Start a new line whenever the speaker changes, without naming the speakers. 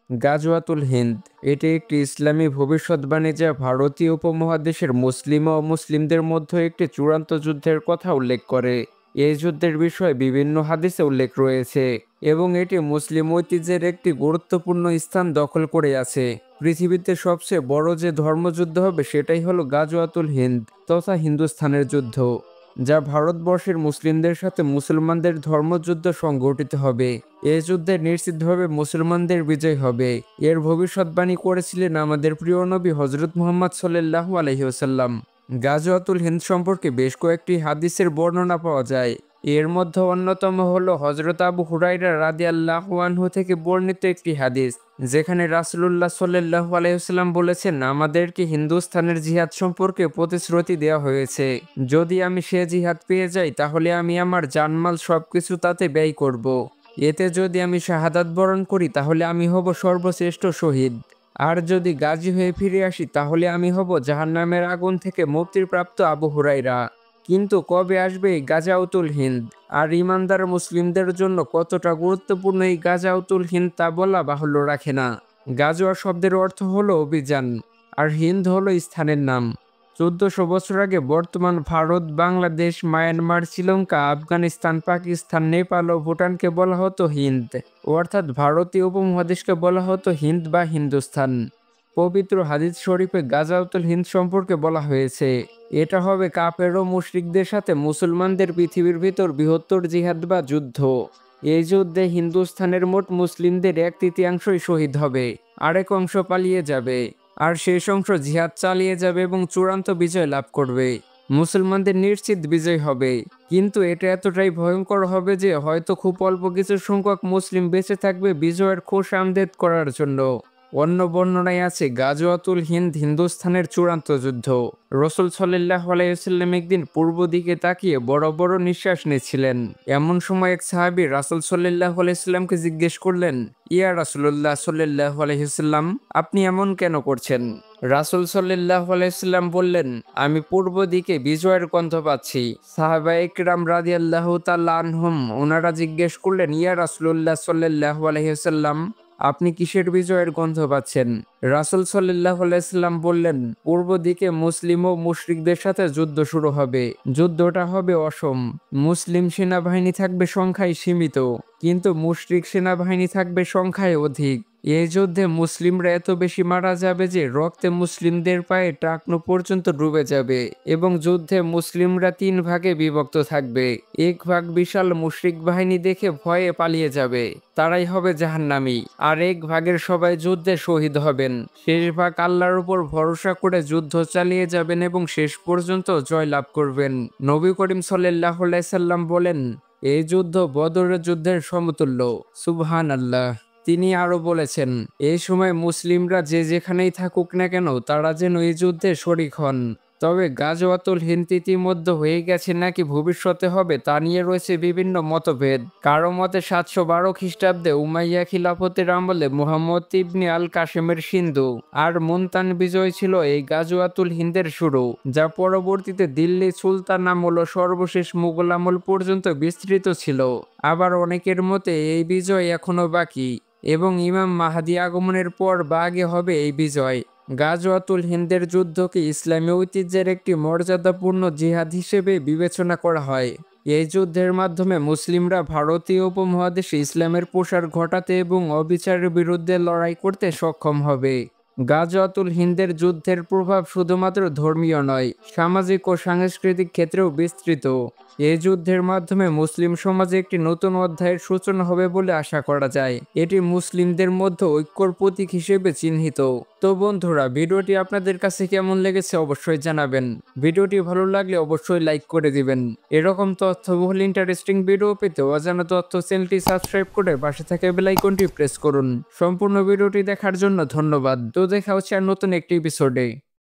গাজওয়াতুল হিন্দ এটি একটি ইসলামী ভবিষ্যৎবাণী যা ভারতীয় উপমহাদেশের মুসলিম ও মুসলিমদের মধ্যে একটি চূড়ান্ত যুদ্ধের কথা উল্লেখ করে। এই যুদ্ধের বিষয়ে বিভিন্ন হাদিসে উল্লেখ রয়েছে এবং এটি মুসলিম ঐতিহ্যের একটি গুরুত্বপূর্ণ স্থান দখল করে আছে। পৃথিবীতে সবচেয়ে বড় যে ধর্মযুদ্ধ হবে সেটাই হলো গাজওয়াতুল হিন্দ তথা হিন্দুস্থানের যুদ্ধ, যা ভারতবর্ষের মুসলিমদের সাথে মুসলমানদের ধর্মযুদ্ধ সংঘটিত হবে। এই যুদ্ধে নিশ্চিতভাবে মুসলমানদের বিজয় হবে। এর ভবিষ্যৎবাণী করেছিলেন আমাদের প্রিয় নবী হজরত মুহাম্মদ সাল্লাল্লাহু আলাইহি ওয়াসাল্লাম। গাজওয়াতুল হিন্দ সম্পর্কে বেশ কয়েকটি হাদিসের বর্ণনা পাওয়া যায়। এর মধ্যে অন্যতম হলো হজরত আবু হুরায়রা রাদিয়াল্লাহু আনহু থেকে বর্ণিত একটি হাদিস, যেখানে রাসূলুল্লাহ সাল্লাল্লাহু আলাইহি ওয়াসাল্লাম বলেছেন, আমাদেরকে হিন্দুস্তানের জিহাদ সম্পর্কে প্রতিশ্রুতি দেওয়া হয়েছে। যদি আমি সে জিহাদ পেয়ে যাই তাহলে আমি আমার জানমাল সবকিছু তাতে ব্যয় করব। এতে যদি আমি শাহাদাত বরণ করি তাহলে আমি হব সর্বশ্রেষ্ঠ শহীদ। আর যদি গাজী হয়ে ফিরে আসি তাহলে আমি হব জাহান্নামের আগুন থেকে মুক্তিপ্রাপ্ত আবু হুরায়রা। কিন্তু কবে আসবে এই গাজাউতুল হিন্দ, আর ইমানদার মুসলিমদের জন্য কতটা গুরুত্বপূর্ণ এই গাজাউতুল হিন্দ তা বলা বাহুল্য রাখে না। গাজওয়া শব্দের অর্থ হলো অভিযান, আর হিন্দ হলো স্থানের নাম। 1400 বছর আগে বর্তমান ভারত, বাংলাদেশ, মায়ানমার, শ্রীলঙ্কা, আফগানিস্তান, পাকিস্তান, নেপাল ও ভুটানকে বলা হতো হিন্দ, অর্থাৎ ভারতীয় উপমহাদেশকে বলা হতো হিন্দ বা হিন্দুস্তান। পবিত্র হাদিস শরীফে গাজাউতুল হিন্দ সম্পর্কে বলা হয়েছে, এটা হবে কাফের ও মুশরিকদের সাথে মুসলমানদের পৃথিবীর ভিতর বৃহত্তর জিহাদ বা যুদ্ধ। এই যুদ্ধে হিন্দুস্তানের মোট মুসলিমদের 1/3 শহীদ হবে, আরেক অংশ পালিয়ে যাবে, আর শেষ অংশ জিহাদ চালিয়ে যাবে এবং চূড়ান্ত বিজয় লাভ করবে। মুসলমানদের নিশ্চিত বিজয় হবে, কিন্তু এটা এতটাই ভয়ঙ্কর হবে যে হয়তো খুব অল্প কিছু সংখ্যক মুসলিম বেঁচে থাকবে বিজয়ের খোশামদেদ করার জন্য। অন্য বর্ণনায় আছে গাজওয়াতুল হিন্দ হিন্দুস্তানের চূড়ান্ত যুদ্ধ। রাসূল সাল্লাল্লাহু আলাইহি ওয়াসাল্লাম একদিন পূর্ব দিকে তাকিয়ে বড় বড় নিঃশ্বাস নিচ্ছিলেন। এমন সময় এক সাহাবী রাসূল সাল্লাল্লাহু আলাইহি ওয়াসাল্লামকে জিজ্ঞেস করলেন, ইয়া রাসূলুল্লাহ সাল্লাল্লাহু আলাইহি ওয়াসাল্লাম, আপনি এমন কেন করছেন? রাসূল সাল্লাল্লাহু আলাইহি ওয়াসাল্লাম বললেন, আমি পূর্ব দিকে বিজয়ের গন্ধ পাচ্ছি। সাহাবায়ে কিরাম রাদিয়াল্লাহু তাআলা আনহুম ওনারা জিজ্ঞেস করলেন, ইয়া রাসূলুল্লাহ সাল্লাল্লাহু আলাইহি ওয়াসাল্লাম, আপনি কিসের বিজয়ের গন্ধ পাচ্ছেন? রাসূল সাল্লাল্লাহু আলাইহি ওয়াসাল্লাম বললেন, পূর্ব দিকে মুসলিম ও মুশরিকদের সাথে যুদ্ধ শুরু হবে। যুদ্ধটা হবে অসম। মুসলিম সেনাবাহিনী থাকবে সংখ্যায় সীমিত, কিন্তু মুশরিক সেনাবাহিনী থাকবে সংখ্যায় অধিক। এই যুদ্ধে মুসলিমরা এত বেশি মারা যাবে যে রক্তে মুসলিমদের পায়ে টাকনু পর্যন্ত ডুবে যাবে, এবং যুদ্ধে মুসলিমরা 3 ভাগে বিভক্ত থাকবে। এক ভাগ বিশাল মুশরিক বাহিনী দেখে ভয়ে পালিয়ে যাবে, তারাই হবে জাহান্নামী। আর এক ভাগের সবাই যুদ্ধে শহীদ হবেন। শেষ ভাগ আল্লাহর উপর ভরসা করে যুদ্ধ চালিয়ে যাবেন এবং শেষ পর্যন্ত জয় লাভ করবেন। নবী করিম সাল্লাল্লাহু আলাইহি সাল্লাম বলেন, এই যুদ্ধ বদরের যুদ্ধের সমতুল্য। সুবহানাল্লাহ। তিনি আরো বলেছেন, এই সময় মুসলিমরা যে যেখানেই থাকুক না কেন তারা যেন এই যুদ্ধে শরীক হন। তবে গাজওয়াতুল হিন্দ ইতিমধ্যে হয়ে গেছে নাকি ভবিষ্যতে হবে তা নিয়ে রয়েছে বিভিন্ন মতভেদ। কারো মতে 712 খ্রিস্টাব্দে উমাইয়া খিলাফতের আমলে মুহাম্মদ ইবনে আল কাসেমের সিন্ধু আর মুলতান বিজয় ছিল এই গাজওয়াতুল হিন্দের শুরু, যা পরবর্তীতে দিল্লি সুলতান আমল ও সর্বশেষ মুঘল আমল পর্যন্ত বিস্তৃত ছিল। আবার অনেকের মতে এই বিজয় এখনো বাকি, এবং ইমাম মাহদী আগমনের পর বা আগে হবে এই বিজয়। গাজওয়াতুল হিন্দের যুদ্ধকে ইসলামী ঐতিহ্যের একটি মর্যাদাপূর্ণ জিহাদ হিসেবে বিবেচনা করা হয়। এই যুদ্ধের মাধ্যমে মুসলিমরা ভারতীয় উপমহাদেশে ইসলামের প্রসার ঘটাতে এবং অবিচারের বিরুদ্ধে লড়াই করতে সক্ষম হবে। গাজওয়াতুল হিন্দের যুদ্ধের প্রভাব শুধুমাত্র ধর্মীয় নয়, সামাজিক ও সাংস্কৃতিক ক্ষেত্রেও বিস্তৃত। এই যুদ্ধের মাধ্যমে মুসলিম সমাজে একটি নতুন অধ্যায়ের সূচনা হবে বলে আশা করা যায়। এটি মুসলিমদের মধ্যে ঐক্যর প্রতীক হিসেবে চিহ্নিত। তো বন্ধুরা, ভিডিওটি আপনাদের কাছে কেমন লেগেছে অবশ্যই জানাবেন। ভিডিওটি ভালো লাগলে অবশ্যই লাইক করে দিবেন। এরকম তথ্যবহুল ইন্টারেস্টিং ভিডিও পেতে অজানা তথ্য চ্যানেলটি সাবস্ক্রাইব করে পাশে থাকা বেল আইকনটি প্রেস করুন। সম্পূর্ণ ভিডিওটি দেখার জন্য ধন্যবাদ। তো দেখা হচ্ছে আর নতুন একটি এপিসোডে।